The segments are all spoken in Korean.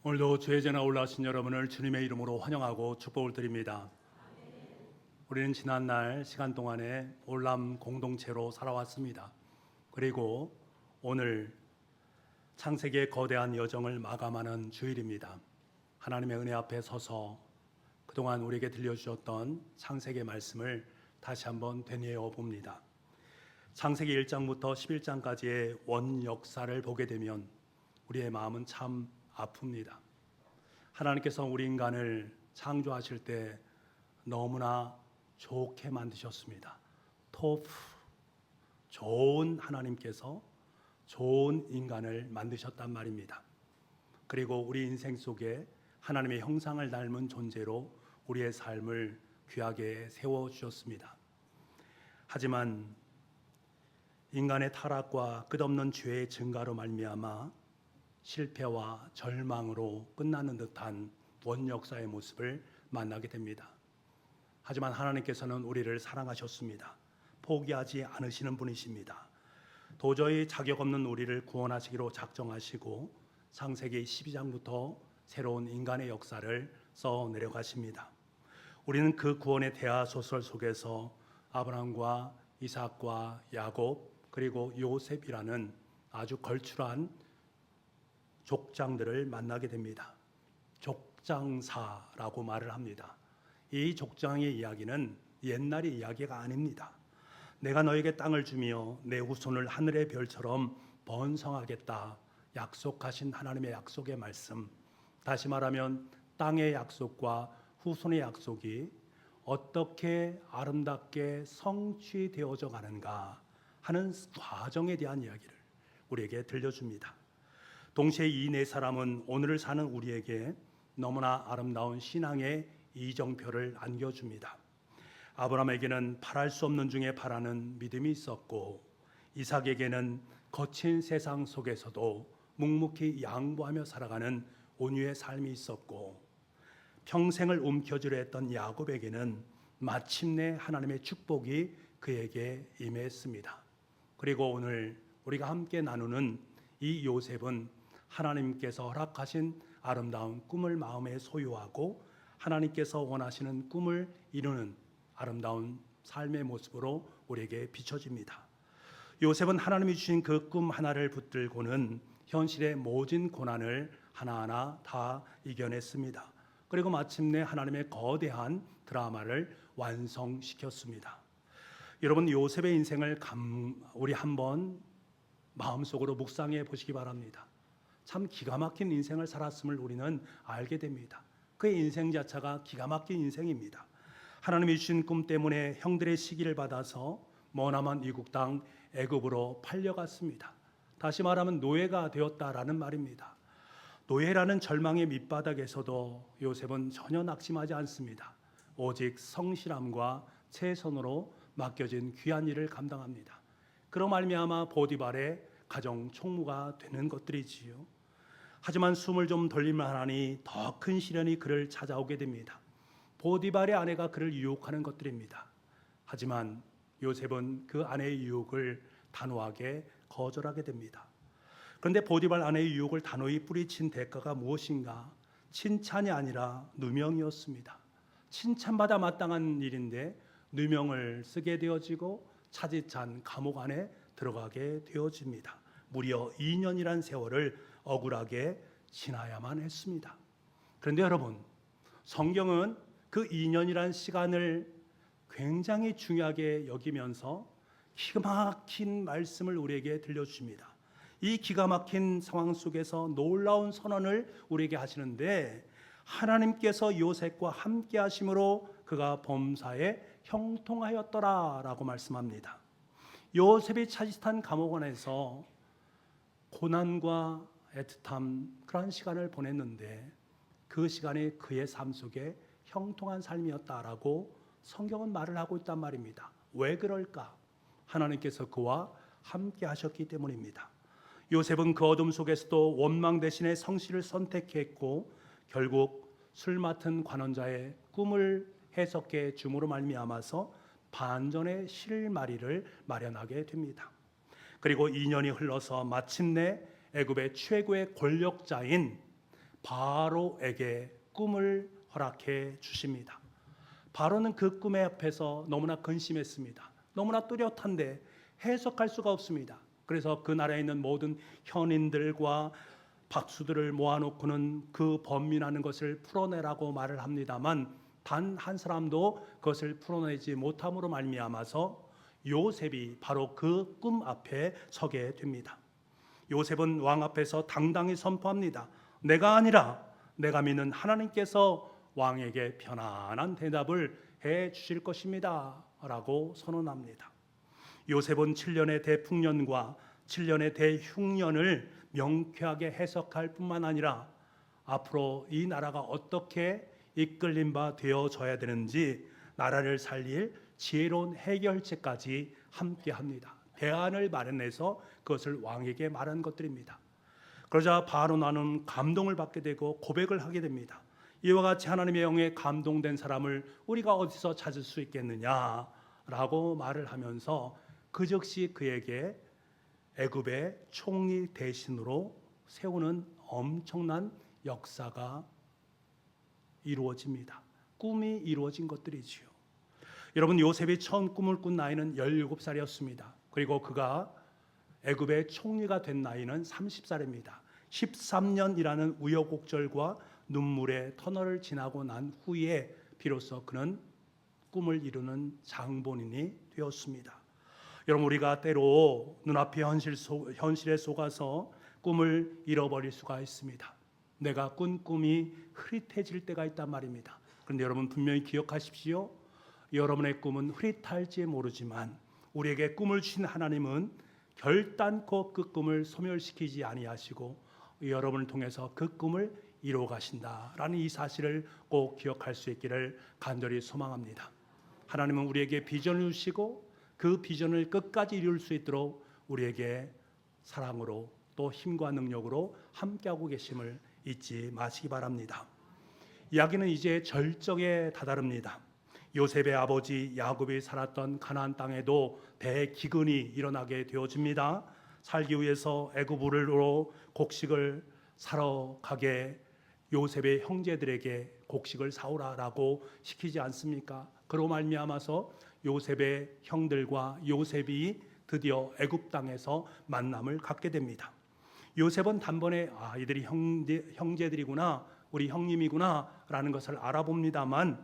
오늘도 주의 전에 올라오신 여러분을 주님의 이름으로 환영하고 축복을 드립니다. 우리는 지난날 시간 동안에 올람 공동체로 살아왔습니다. 그리고 오늘 창세기의 거대한 여정을 마감하는 주일입니다. 하나님의 은혜 앞에 서서 그동안 우리에게 들려주셨던 창세기의 말씀을 다시 한번 되뇌어 봅니다. 창세기 1장부터 11장까지의 원 역사를 보게 되면 우리의 마음은 참 아픕니다. 하나님께서 우리 인간을 창조하실 때 너무나 좋게 만드셨습니다. 토프, 좋은 하나님께서 좋은 인간을 만드셨단 말입니다. 그리고 우리 인생 속에 하나님의 형상을 닮은 존재로 우리의 삶을 귀하게 세워주셨습니다. 하지만 인간의 타락과 끝없는 죄의 증가로 말미암아 실패와 절망으로 끝나는 듯한 원역사의 모습을 만나게 됩니다. 하지만 하나님께서는 우리를 사랑하셨습니다. 포기하지 않으시는 분이십니다. 도저히 자격 없는 우리를 구원하시기로 작정하시고 창세기 12장부터 새로운 인간의 역사를 써 내려가십니다. 우리는 그 구원의 대하소설 속에서 아브라함과 이삭과 야곱 그리고 요셉이라는 아주 걸출한 족장들을 만나게 됩니다. 족장사라고 말을 합니다. 이 족장의 이야기는 옛날의 이야기가 아닙니다. 내가 너에게 땅을 주며 내 후손을 하늘의 별처럼 번성하겠다 약속하신 하나님의 약속의 말씀, 다시 말하면 땅의 약속과 후손의 약속이 어떻게 아름답게 성취되어져 가는가 하는 과정에 대한 이야기를 우리에게 들려줍니다. 동시에 이 네 사람은 오늘을 사는 우리에게 너무나 아름다운 신앙의 이정표를 안겨줍니다. 아브라함에게는 바랄 수 없는 중에 바라는 믿음이 있었고, 이삭에게는 거친 세상 속에서도 묵묵히 양보하며 살아가는 온유의 삶이 있었고, 평생을 움켜쥐려 했던 야곱에게는 마침내 하나님의 축복이 그에게 임했습니다. 그리고 오늘 우리가 함께 나누는 이 요셉은 하나님께서 허락하신 아름다운 꿈을 마음에 소유하고 하나님께서 원하시는 꿈을 이루는 아름다운 삶의 모습으로 우리에게 비춰집니다. 요셉은 하나님이 주신 그 꿈 하나를 붙들고는 현실의 모진 고난을 하나하나 다 이겨냈습니다. 그리고 마침내 하나님의 거대한 드라마를 완성시켰습니다. 여러분, 요셉의 인생을 우리 한번 마음속으로 묵상해 보시기 바랍니다. 참 기가 막힌 인생을 살았음을 우리는 알게 됩니다. 그의 인생 자체가 기가 막힌 인생입니다. 하나님이 주신 꿈 때문에 형들의 시기를 받아서 머나먼 이국 땅 애굽으로 팔려갔습니다. 다시 말하면 노예가 되었다라는 말입니다. 노예라는 절망의 밑바닥에서도 요셉은 전혀 낙심하지 않습니다. 오직 성실함과 최선으로 맡겨진 귀한 일을 감당합니다. 그로 말미암아 보디발의 가정 총무가 되는 것들이지요. 하지만 숨을 좀 돌릴만 하니 더 큰 시련이 그를 찾아오게 됩니다. 보디발의 아내가 그를 유혹하는 것들입니다. 하지만 요셉은 그 아내의 유혹을 단호하게 거절하게 됩니다. 그런데 보디발 아내의 유혹을 단호히 뿌리친 대가가 무엇인가? 칭찬이 아니라 누명이었습니다. 칭찬받아 마땅한 일인데 누명을 쓰게 되어지고 차디찬 감옥 안에 들어가게 되어집니다. 무려 2년이란 세월을 억울하게 지나야만 했습니다. 그런데 여러분, 성경은 그 2년이란 시간을 굉장히 중요하게 여기면서 기가 막힌 말씀을 우리에게 들려주십니다. 이 기가 막힌 상황 속에서 놀라운 선언을 우리에게 하시는데, 하나님께서 요셉과 함께 하심으로 그가 범사에 형통하였더라라고 말씀합니다. 요셉이 차지탄 감옥원에서 고난과 애틋함 그런 시간을 보냈는데 그 시간이 그의 삶 속에 형통한 삶이었다라고 성경은 말을 하고 있단 말입니다. 왜 그럴까? 하나님께서 그와 함께 하셨기 때문입니다. 요셉은 그 어둠 속에서도 원망 대신에 성실을 선택했고 결국 술 맡은 관원자의 꿈을 해석해 줌으로 말미암아서 반전의 실마리를 마련하게 됩니다. 그리고 2년이 흘러서 마침내 애굽의 최고의 권력자인 바로에게 꿈을 허락해 주십니다. 바로는 그 꿈에 앞에서 너무나 근심했습니다. 너무나 뚜렷한데 해석할 수가 없습니다. 그래서 그 나라에 있는 모든 현인들과 박수들을 모아놓고는 그 번민하는 것을 풀어내라고 말을 합니다만 단 한 사람도 그것을 풀어내지 못함으로 말미암아서 요셉이 바로 그 꿈 앞에 서게 됩니다. 요셉은 왕 앞에서 당당히 선포합니다. 내가 아니라 내가 믿는 하나님께서 왕에게 편안한 대답을 해 주실 것입니다 라고 선언합니다. 요셉은 7년의 대풍년과 7년의 대흉년을 명쾌하게 해석할 뿐만 아니라 앞으로 이 나라가 어떻게 이끌림 바 되어져야 되는지 나라를 살릴 지혜로운 해결책까지 함께합니다. 대안을 마련해서 그것을 왕에게 말한 것들입니다. 그러자 바로나는 감동을 받게 되고 고백을 하게 됩니다. 이와 같이 하나님의 영에 감동된 사람을 우리가 어디서 찾을 수 있겠느냐라고 말을 하면서 그 즉시 그에게 애굽의 총리 대신으로 세우는 엄청난 역사가 이루어집니다. 꿈이 이루어진 것들이지요. 여러분, 요셉이 처음 꿈을 꾼 나이는 17살이었습니다. 그리고 그가 애굽의 총리가 된 나이는 30살입니다. 13년이라는 우여곡절과 눈물의 터널을 지나고 난 후에 비로소 그는 꿈을 이루는 장본인이 되었습니다. 여러분, 우리가 때로 눈앞의 현실에 속아서 꿈을 잃어버릴 수가 있습니다. 내가 꾼 꿈이 흐릿해질 때가 있단 말입니다. 그런데 여러분 분명히 기억하십시오. 여러분의 꿈은 흐릿할지 모르지만 우리에게 꿈을 주신 하나님은 결단코 그 꿈을 소멸시키지 아니하시고 여러분을 통해서 그 꿈을 이루어 가신다라는 이 사실을 꼭 기억할 수 있기를 간절히 소망합니다. 하나님은 우리에게 비전을 주시고 그 비전을 끝까지 이룰 수 있도록 우리에게 사랑으로 또 힘과 능력으로 함께하고 계심을 잊지 마시기 바랍니다. 이야기는 이제 절정에 다다릅니다. 요셉의 아버지 야곱이 살았던 가나안 땅에도 대기근이 일어나게 되어집니다. 살기 위해서 애굽으로 곡식을 사러 가게 요셉의 형제들에게 곡식을 사오라라고 시키지 않습니까? 그로 말미암아서 요셉의 형들과 요셉이 드디어 애굽 땅에서 만남을 갖게 됩니다. 요셉은 단번에 이들이 형제들이구나, 우리 형님이구나 라는 것을 알아봅니다만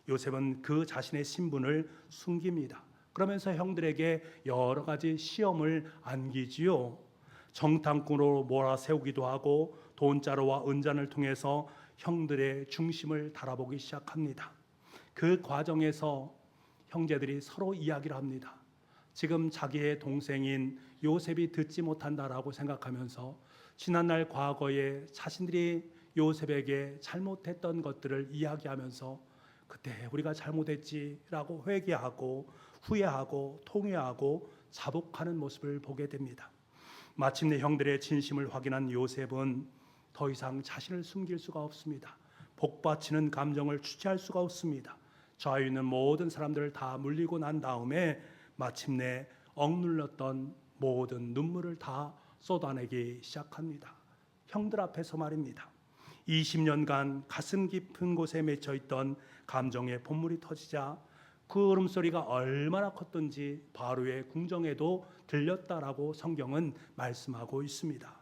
요셉은 그 자신의 신분을 숨깁니다. 그러면서 형들에게 여러 가지 시험을 안기지요. 정탐꾼으로 몰아세우기도 하고 돈자루와 은잔을 통해서 형들의 중심을 달아보기 시작합니다. 그 과정에서 형제들이 서로 이야기를 합니다. 지금 자기의 동생인 요셉이 듣지 못한다라고 생각하면서 지난날 과거에 자신들이 요셉에게 잘못했던 것들을 이야기하면서 그때 우리가 잘못했지라고 회개하고 후회하고 통회하고 자복하는 모습을 보게 됩니다. 마침내 형들의 진심을 확인한 요셉은 더 이상 자신을 숨길 수가 없습니다. 복받치는 감정을 주체할 수가 없습니다. 좌우에 있는 모든 사람들을 다 물리고 난 다음에 마침내 억눌렀던 모든 눈물을 다 쏟아내기 시작합니다. 형들 앞에서 말입니다. 20년간 가슴 깊은 곳에 맺혀있던 감정의 본물이 터지자 그 울음소리가 얼마나 컸던지 바로의 궁정에도 들렸다라고 성경은 말씀하고 있습니다.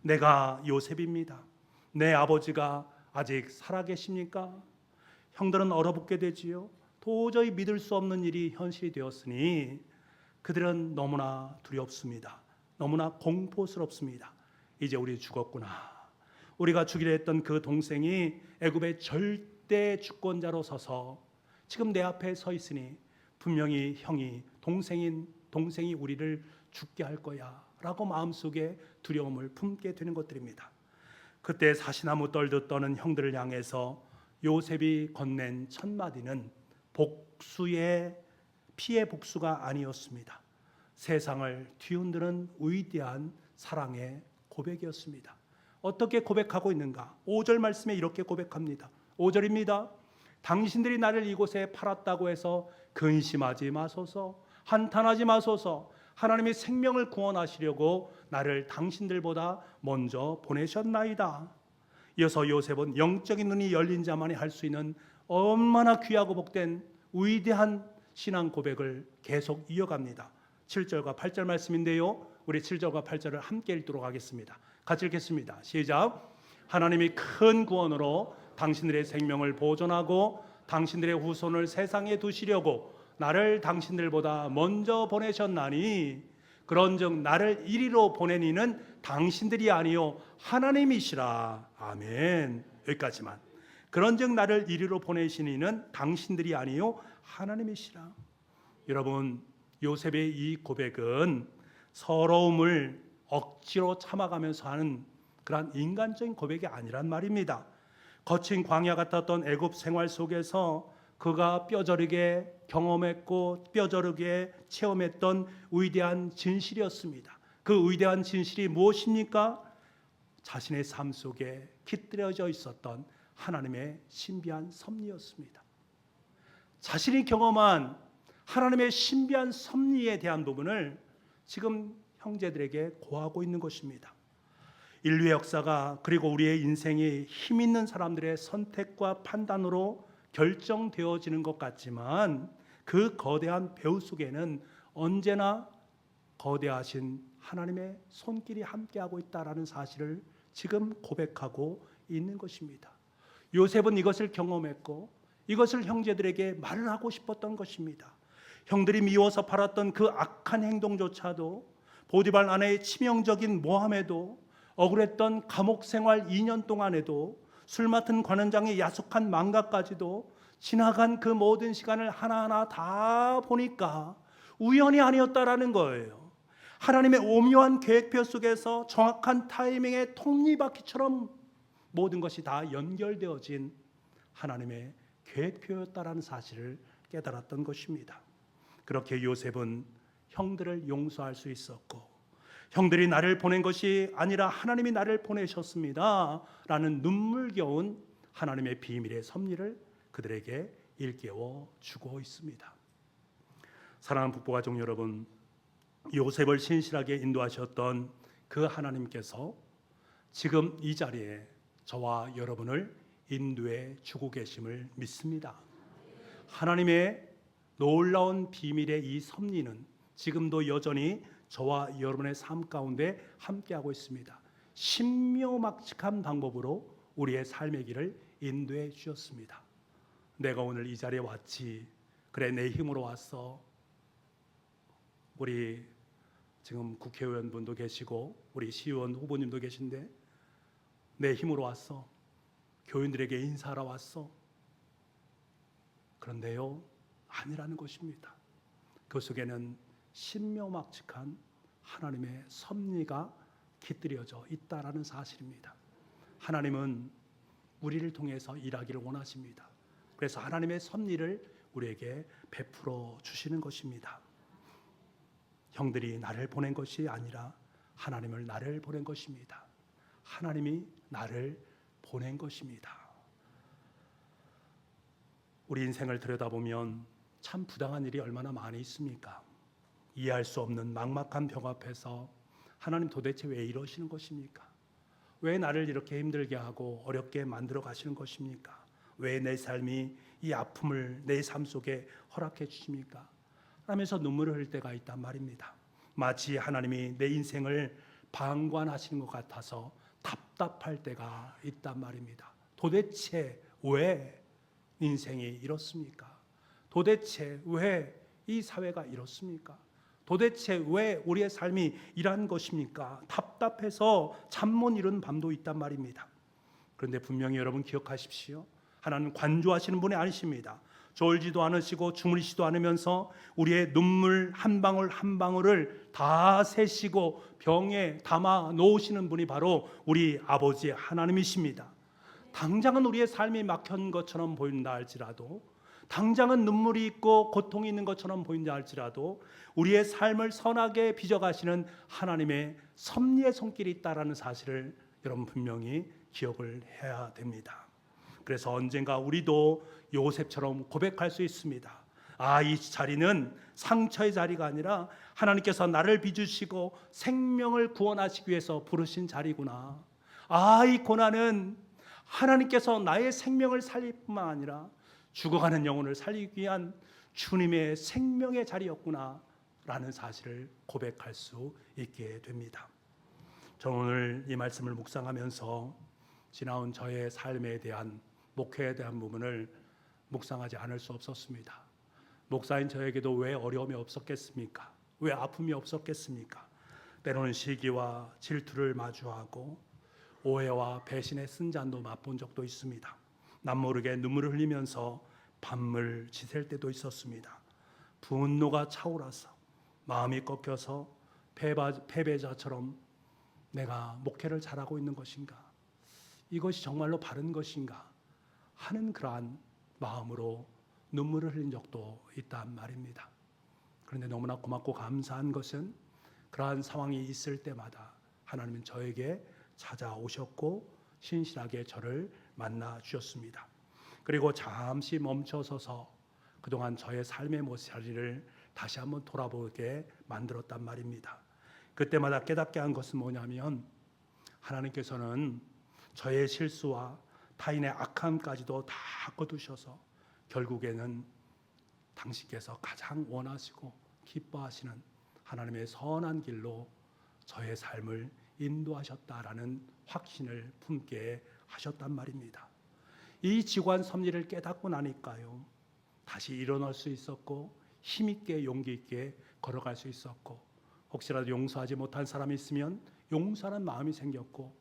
내가 요셉입니다. 내 아버지가 아직 살아계십니까? 형들은 얼어붙게 되지요. 도저히 믿을 수 없는 일이 현실이 되었으니 그들은 너무나 두렵습니다. 너무나 공포스럽습니다. 이제 우리 죽었구나. 우리가 죽이려 했던 그 동생이 애굽의 절대 주권자로 서서 지금 내 앞에 서 있으니 분명히 형이 동생이 우리를 죽게 할 거야 라고 마음속에 두려움을 품게 되는 것들입니다. 그때 사시나무 떨듯 떠는 형들을 향해서 요셉이 건넨 첫 마디는 피의 복수가 아니었습니다. 세상을 뒤흔드는 위대한 사랑의 고백이었습니다. 어떻게 고백하고 있는가? 5절 말씀에 이렇게 고백합니다. 5절입니다. 당신들이 나를 이곳에 팔았다고 해서 근심하지 마소서, 한탄하지 마소서. 하나님이 생명을 구원하시려고 나를 당신들보다 먼저 보내셨나이다. 이어서 요셉은 영적인 눈이 열린 자만이 할 수 있는 얼마나 귀하고 복된 위대한 신앙 고백을 계속 이어갑니다. 7절과 8절 말씀인데요, 우리 7절과 8절을 함께 읽도록 하겠습니다. 같이 읽겠습니다. 시작. 하나님이 큰 구원으로 당신들의 생명을 보존하고 당신들의 후손을 세상에 두시려고 나를 당신들보다 먼저 보내셨나니, 그런즉 나를 이리로 보낸 이는 당신들이 아니요 하나님이시라. 아멘. 여기까지만. 그런즉 나를 이리로 보내신 이는 당신들이 아니요 하나님이시라. 여러분, 요셉의 이 고백은 서러움을 억지로 참아가면서 하는 그러한 인간적인 고백이 아니란 말입니다. 거친 광야 같았던 애굽 생활 속에서 그가 뼈저리게 경험했고 뼈저리게 체험했던 위대한 진실이었습니다. 그 위대한 진실이 무엇입니까? 자신의 삶 속에 깃들여져 있었던 하나님의 신비한 섭리였습니다. 자신이 경험한 하나님의 신비한 섭리에 대한 부분을 지금 형제들에게 고하고 있는 것입니다. 인류의 역사가, 그리고 우리의 인생이 힘 있는 사람들의 선택과 판단으로 결정되어지는 것 같지만, 그 거대한 배후 속에는 언제나 거대하신 하나님의 손길이 함께하고 있다는 사실을 지금 고백하고 있는 것입니다. 요셉은 이것을 경험했고 이것을 형제들에게 말을 하고 싶었던 것입니다. 형들이 미워서 팔았던 그 악한 행동조차도, 보디발 아내의 치명적인 모함에도, 억울했던 감옥 생활 2년 동안에도, 술 맡은 관원장의 야속한 망가까지도, 지나간 그 모든 시간을 하나하나 다 보니까 우연이 아니었다라는 거예요. 하나님의 오묘한 계획표 속에서 정확한 타이밍의 톱니바퀴처럼 모든 것이 다 연결되어진 하나님의 계획표였다라는 사실을 깨달았던 것입니다. 그렇게 요셉은 형들을 용서할 수 있었고, 형들이 나를 보낸 것이 아니라 하나님이 나를 보내셨습니다 라는 눈물겨운 하나님의 비밀의 섭리를 그들에게 일깨워 주고 있습니다. 사랑하는 북부가족 여러분, 요셉을 신실하게 인도하셨던 그 하나님께서 지금 이 자리에 저와 여러분을 인도해 주고 계심을 믿습니다. 하나님의 놀라운 비밀의 이 섭리는 지금도 여전히 저와 여러분의 삶 가운데 함께하고 있습니다. 신묘막측한 방법으로 우리의 삶의 길을 인도해 주셨습니다. 내가 오늘 이 자리에 왔지, 그래 내 힘으로 왔어. 우리 지금 국회의원분도 계시고 우리 시의원 후보님도 계신데, 내 힘으로 왔어. 교인들에게 인사하러 왔어. 그런데요, 아니라는 것입니다. 그 속에는 신묘막측한 하나님의 섭리가 깃들여져 있다라는 사실입니다. 하나님은 우리를 통해서 일하기를 원하십니다. 그래서 하나님의 섭리를 우리에게 베풀어 주시는 것입니다. 형들이 나를 보낸 것이 아니라 하나님을 나를 보낸 것입니다. 하나님이 나를 보낸 것입니다. 우리 인생을 들여다보면 참 부당한 일이 얼마나 많이 있습니까? 이해할 수 없는 막막한 벽 앞에서 하나님 도대체 왜 이러시는 것입니까? 왜 나를 이렇게 힘들게 하고 어렵게 만들어 가시는 것입니까? 왜 내 삶이 이 아픔을 내 삶 속에 허락해 주십니까? 하면서 눈물을 흘릴 때가 있단 말입니다. 마치 하나님이 내 인생을 방관하시는 것 같아서 답답할 때가 있단 말입니다. 도대체 왜 인생이 이렇습니까? 도대체 왜 이 사회가 이렇습니까? 도대체 왜 우리의 삶이 이러한 것입니까? 답답해서 잠 못 이루는 밤도 있단 말입니다. 그런데 분명히 여러분 기억하십시오. 하나님 관조하시는 분이 아니십니다. 졸지도 않으시고 주무시지도 않으면서 우리의 눈물 한 방울 한 방울을 다 세시고 병에 담아 놓으시는 분이 바로 우리 아버지 하나님이십니다. 당장은 우리의 삶이 막힌 것처럼 보인다 할지라도, 당장은 눈물이 있고 고통이 있는 것처럼 보인다 할지라도, 우리의 삶을 선하게 빚어가시는 하나님의 섭리의 손길이 있다라는 사실을 여러분 분명히 기억을 해야 됩니다. 그래서 언젠가 우리도 요셉처럼 고백할 수 있습니다. 아, 이 자리는 상처의 자리가 아니라 하나님께서 나를 빚으시고 생명을 구원하시기 위해서 부르신 자리구나. 아, 이 고난은 하나님께서 나의 생명을 살릴 뿐만 아니라 죽어가는 영혼을 살리기 위한 주님의 생명의 자리였구나 라는 사실을 고백할 수 있게 됩니다. 저는 오늘 이 말씀을 묵상하면서 지나온 저의 삶에 대한, 목회에 대한 부분을 묵상하지 않을 수 없었습니다. 목사인 저에게도 왜 어려움이 없었겠습니까? 왜 아픔이 없었겠습니까? 때로는 시기와 질투를 마주하고 오해와 배신의 쓴잔도 맛본 적도 있습니다. 남모르게 눈물을 흘리면서 밤을 지샐 때도 있었습니다. 분노가 차오라서 마음이 꺾여서 패배자처럼 내가 목회를 잘하고 있는 것인가? 이것이 정말로 바른 것인가? 하는 그러한 마음으로 눈물을 흘린 적도 있단 말입니다. 그런데 너무나 고맙고 감사한 것은 그러한 상황이 있을 때마다 하나님은 저에게 찾아오셨고 신실하게 저를 만나 주셨습니다. 그리고 잠시 멈춰서서 그동안 저의 삶의 모습을 다시 한번 돌아보게 만들었단 말입니다. 그때마다 깨닫게 한 것은 뭐냐면 하나님께서는 저의 실수와 타인의 악함까지도 다 거두셔서 결국에는 당신께서 가장 원하시고 기뻐하시는 하나님의 선한 길로 저의 삶을 인도하셨다라는 확신을 품게 하셨단 말입니다. 이 지관 섭리를 깨닫고 나니까요, 다시 일어날 수 있었고 힘있게 용기 있게 걸어갈 수 있었고, 혹시라도 용서하지 못한 사람이 있으면 용서하는 마음이 생겼고,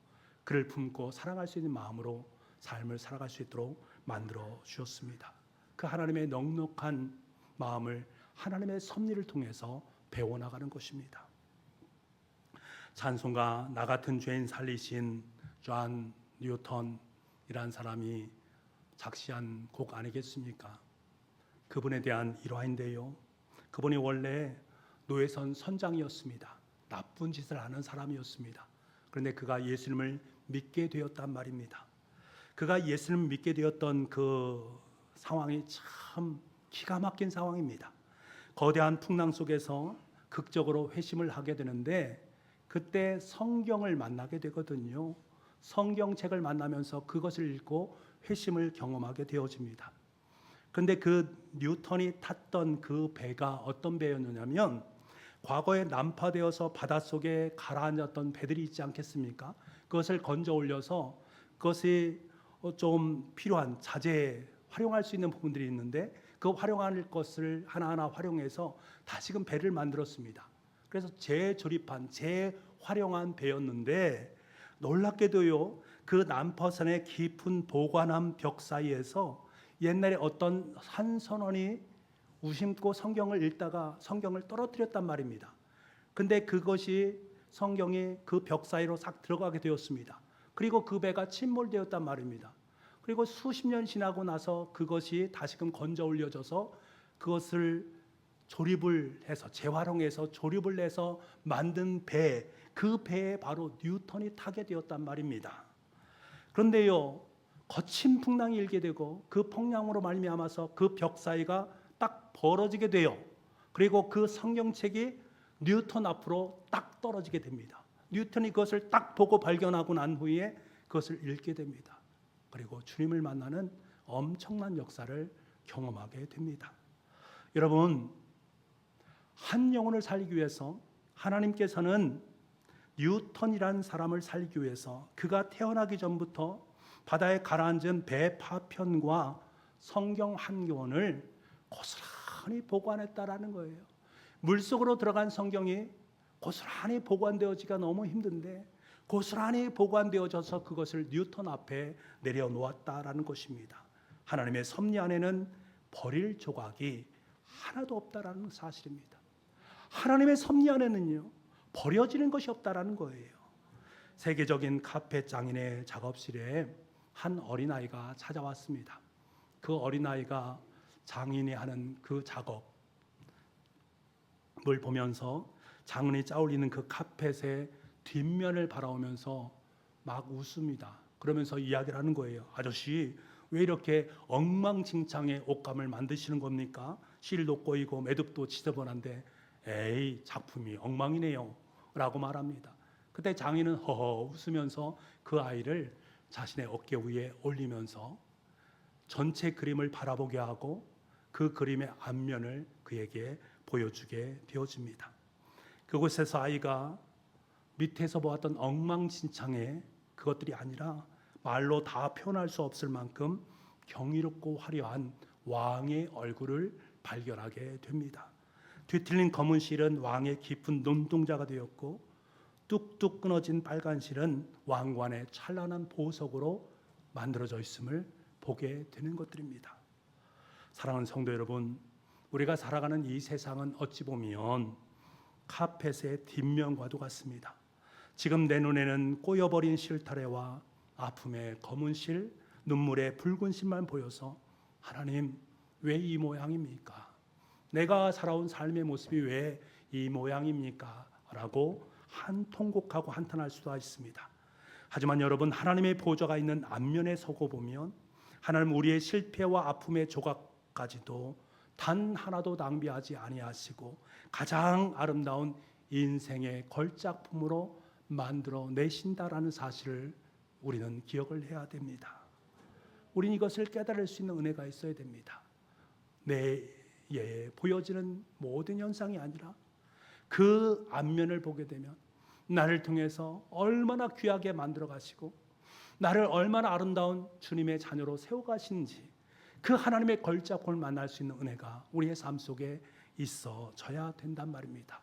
그를 품고 사랑할 수 있는 마음으로 삶을 살아갈 수 있도록 만들어 주셨습니다. 그 하나님의 넉넉한 마음을 하나님의 섭리를 통해서 배워나가는 것입니다. 찬송가 나 같은 죄인 살리신 존 뉴턴이란 사람이 작시한 곡 아니겠습니까? 그분에 대한 일화인데요, 그분이 원래 노예선 선장이었습니다. 나쁜 짓을 하는 사람이었습니다. 그런데 그가 예수님을 믿게 되었단 말입니다. 그가 예수님을 믿게 되었던 그 상황이 참 기가 막힌 상황입니다. 거대한 풍랑 속에서 극적으로 회심을 하게 되는데, 그때 성경을 만나게 되거든요. 성경책을 만나면서 그것을 읽고 회심을 경험하게 되어집니다. 그런데 그 뉴턴이 탔던 그 배가 어떤 배였느냐면, 과거에 난파되어서 바닷속에 가라앉았던 배들이 있지 않겠습니까? 그것을 건져 올려서 그것이 좀 필요한 자재에 활용할 수 있는 부분들이 있는데, 그 활용할 것을 하나하나 활용해서 다시금 배를 만들었습니다. 그래서 재조립한, 재활용한 배였는데, 놀랍게도요, 그 난파선의 깊은 보관함 벽 사이에서 옛날에 어떤 한 선원이 우심고 성경을 읽다가 성경을 떨어뜨렸단 말입니다. 근데 그것이 성경이 그 벽 사이로 싹 들어가게 되었습니다. 그리고 그 배가 침몰되었단 말입니다. 그리고 수십 년 지나고 나서 그것이 다시금 건져 올려져서 그것을 조립을 해서 재활용해서 조립을 해서 만든 배, 그 배에 바로 뉴턴이 타게 되었단 말입니다. 그런데요, 거친 풍랑이 일게 되고 그 풍랑으로 말미암아서 그 벽 사이가 딱 벌어지게 돼요. 그리고 그 성경책이 뉴턴 앞으로 딱 떨어지게 됩니다. 뉴턴이 그것을 딱 보고 발견하고 난 후에 그것을 읽게 됩니다. 그리고 주님을 만나는 엄청난 역사를 경험하게 됩니다. 여러분, 한 영혼을 살리기 위해서 하나님께서는 뉴턴이라는 사람을 살리기 위해서 그가 태어나기 전부터 바다에 가라앉은 배 파편과 성경 한 권을 고스란히 보관했다라는 거예요. 물속으로 들어간 성경이 고스란히 보관되어지기가 너무 힘든데 고스란히 보관되어져서 그것을 뉴턴 앞에 내려놓았다라는 것입니다. 하나님의 섭리 안에는 버릴 조각이 하나도 없다라는 사실입니다. 하나님의 섭리 안에는요, 버려지는 것이 없다라는 거예요. 세계적인 카페 장인의 작업실에 한 어린아이가 찾아왔습니다. 그 어린아이가 장인이 하는 그 작업을 보면서 장인이 짜올리는 그 카펫의 뒷면을 바라보면서 막 웃습니다. 그러면서 이야기를 하는 거예요. 아저씨, 왜 이렇게 엉망진창의 옷감을 만드시는 겁니까? 실도 꼬이고 매듭도 지저분한데 에이, 작품이 엉망이네요 라고 말합니다. 그때 장인은 허허 웃으면서 그 아이를 자신의 어깨 위에 올리면서 전체 그림을 바라보게 하고 그 그림의 앞면을 그에게 보여주게 되어집니다. 그곳에서 아이가 밑에서 보았던 엉망진창의 그것들이 아니라 말로 다 표현할 수 없을 만큼 경이롭고 화려한 왕의 얼굴을 발견하게 됩니다. 뒤틀린 검은 실은 왕의 깊은 눈동자가 되었고, 뚝뚝 끊어진 빨간 실은 왕관의 찬란한 보석으로 만들어져 있음을 보게 되는 것들입니다. 사랑하는 성도 여러분, 우리가 살아가는 이 세상은 어찌 보면 카펫의 뒷면과도 같습니다. 지금 내 눈에는 꼬여버린 실타래와 아픔의 검은 실, 눈물의 붉은 실만 보여서 하나님, 왜 이 모양입니까? 내가 살아온 삶의 모습이 왜 이 모양입니까? 라고 한통곡하고 한탄할 수도 있습니다. 하지만 여러분, 하나님의 보좌가 있는 앞면에 서고 보면 하나님 우리의 실패와 아픔의 조각까지도 단 하나도 낭비하지 아니하시고 가장 아름다운 인생의 걸작품으로 만들어 내신다라는 사실을 우리는 기억을 해야 됩니다. 우리는 이것을 깨달을 수 있는 은혜가 있어야 됩니다. 내에 보여지는 모든 현상이 아니라 그 앞면을 보게 되면 나를 통해서 얼마나 귀하게 만들어 가시고 나를 얼마나 아름다운 주님의 자녀로 세워 가시는지, 그 하나님의 걸작품을 만날 수 있는 은혜가 우리의 삶 속에 있어져야 된단 말입니다.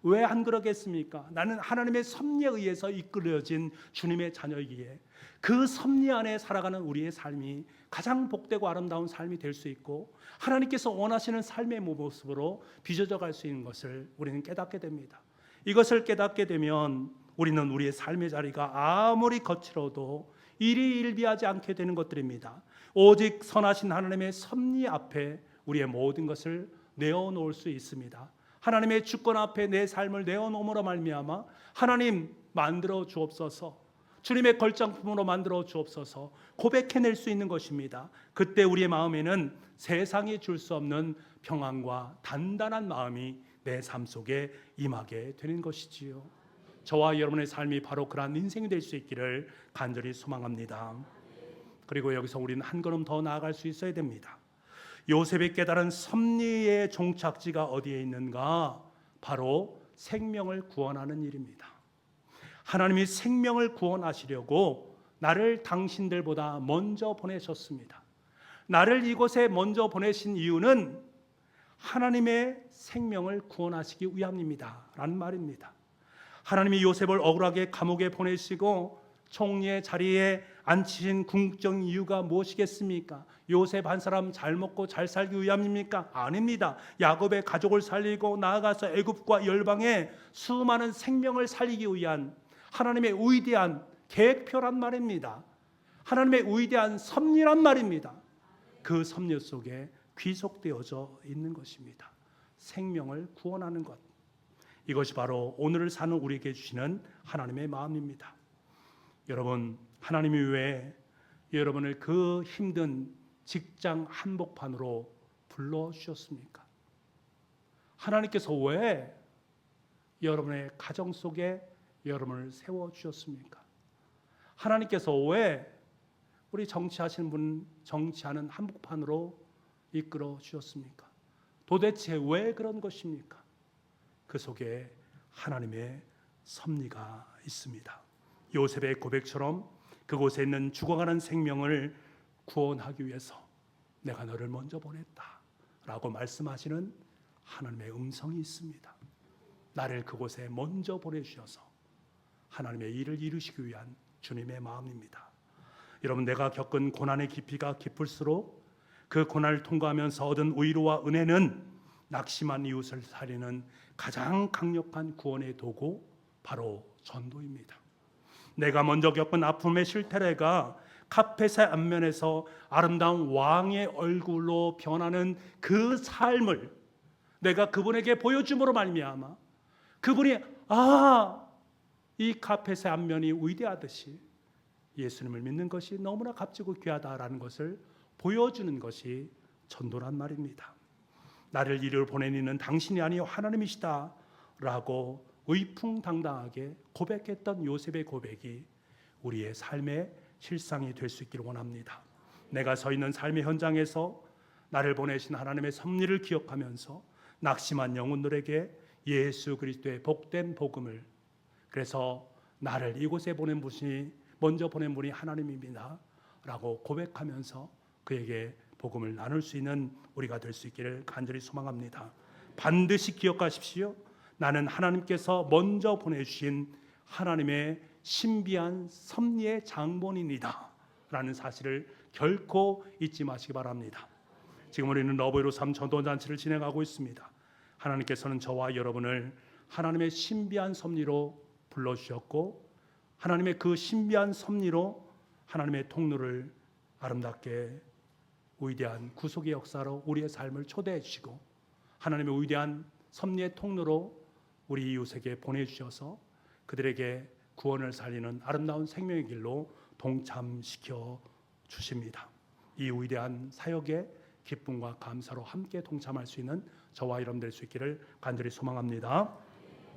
왜 안 그러겠습니까? 나는 하나님의 섭리에 의해서 이끌어진 주님의 자녀이기에 그 섭리 안에 살아가는 우리의 삶이 가장 복되고 아름다운 삶이 될 수 있고 하나님께서 원하시는 삶의 모습으로 빚어져 갈 수 있는 것을 우리는 깨닫게 됩니다. 이것을 깨닫게 되면 우리는 우리의 삶의 자리가 아무리 거칠어도 일희일비하지 않게 되는 것들입니다. 오직 선하신 하나님의 섭리 앞에 우리의 모든 것을 내어놓을 수 있습니다. 하나님의 주권 앞에 내 삶을 내어놓음으로 말미암아 하나님 만들어 주옵소서, 주님의 걸작품으로 만들어 주옵소서 고백해낼 수 있는 것입니다. 그때 우리의 마음에는 세상이 줄 수 없는 평안과 단단한 마음이 내 삶 속에 임하게 되는 것이지요. 저와 여러분의 삶이 바로 그러한 인생이 될 수 있기를 간절히 소망합니다. 그리고 여기서 우리는 한 걸음 더 나아갈 수 있어야 됩니다. 요셉이 깨달은 섭리의 종착지가 어디에 있는가? 바로 생명을 구원하는 일입니다. 하나님이 생명을 구원하시려고 나를 당신들보다 먼저 보내셨습니다. 나를 이곳에 먼저 보내신 이유는 하나님의 생명을 구원하시기 위함입니다 라는 말입니다. 하나님이 요셉을 억울하게 감옥에 보내시고 총리의 자리에 앉히신 궁극적인 이유가 무엇이겠습니까? 요셉 한 사람 잘 먹고 잘 살기 위함입니까? 아닙니다. 야곱의 가족을 살리고 나아가서 애굽과 열방의 수많은 생명을 살리기 위한 하나님의 위대한 계획표란 말입니다. 하나님의 위대한 섭리란 말입니다. 그 섭리 속에 귀속되어져 있는 것입니다. 생명을 구원하는 것, 이것이 바로 오늘을 사는 우리에게 주시는 하나님의 마음입니다. 여러분, 하나님이 왜 여러분을 그 힘든 직장 한복판으로 불러주셨습니까? 하나님께서 왜 여러분의 가정 속에 여러분을 세워주셨습니까? 하나님께서 왜 우리 정치하시는 분 정치하는 한복판으로 이끌어 주셨습니까? 도대체 왜 그런 것입니까? 그 속에 하나님의 섭리가 있습니다. 요셉의 고백처럼 그곳에 있는 죽어가는 생명을 구원하기 위해서 내가 너를 먼저 보냈다 라고 말씀하시는 하나님의 음성이 있습니다. 나를 그곳에 먼저 보내주셔서 하나님의 일을 이루시기 위한 주님의 마음입니다. 여러분, 내가 겪은 고난의 깊이가 깊을수록 그 고난을 통과하면서 얻은 위로와 은혜는 낙심한 이웃을 살리는 가장 강력한 구원의 도구, 바로 전도입니다. 내가 먼저 겪은 아픔의 실태래가 카펫의 앞면에서 아름다운 왕의 얼굴로 변하는 그 삶을 내가 그분에게 보여줌으로 말미암아 그분이 이 카펫의 앞면이 위대하듯이 예수님을 믿는 것이 너무나 값지고 귀하다라는 것을 보여주는 것이 전도란 말입니다. 나를 이리로 보낸 이는 당신이 아니요 하나님이시다 라고 위풍당당하게 고백했던 요셉의 고백이 우리의 삶의 실상이 될 수 있기를 원합니다. 내가 서 있는 삶의 현장에서 나를 보내신 하나님의 섭리를 기억하면서 낙심한 영혼들에게 예수 그리스도의 복된 복음을, 그래서 나를 이곳에 보낸 분이, 먼저 보낸 분이 하나님입니다 라고 고백하면서 그에게 복음을 나눌 수 있는 우리가 될 수 있기를 간절히 소망합니다. 반드시 기억하십시오. 나는 하나님께서 먼저 보내주신 하나님의 신비한 섭리의 장본인이다 라는 사실을 결코 잊지 마시기 바랍니다. 지금 우리는 러브이로 삶 전도잔치를 진행하고 있습니다. 하나님께서는 저와 여러분을 하나님의 신비한 섭리로 불러주셨고, 하나님의 그 신비한 섭리로 하나님의 통로를 아름답게 위대한 구속의 역사로 우리의 삶을 초대해 주시고, 하나님의 위대한 섭리의 통로로 우리 이웃에게 보내주셔서 그들에게 구원을 살리는 아름다운 생명의 길로 동참시켜 주십니다. 이 위대한 사역에 기쁨과 감사로 함께 동참할 수 있는 저와 여러분 될 수 있기를 간절히 소망합니다.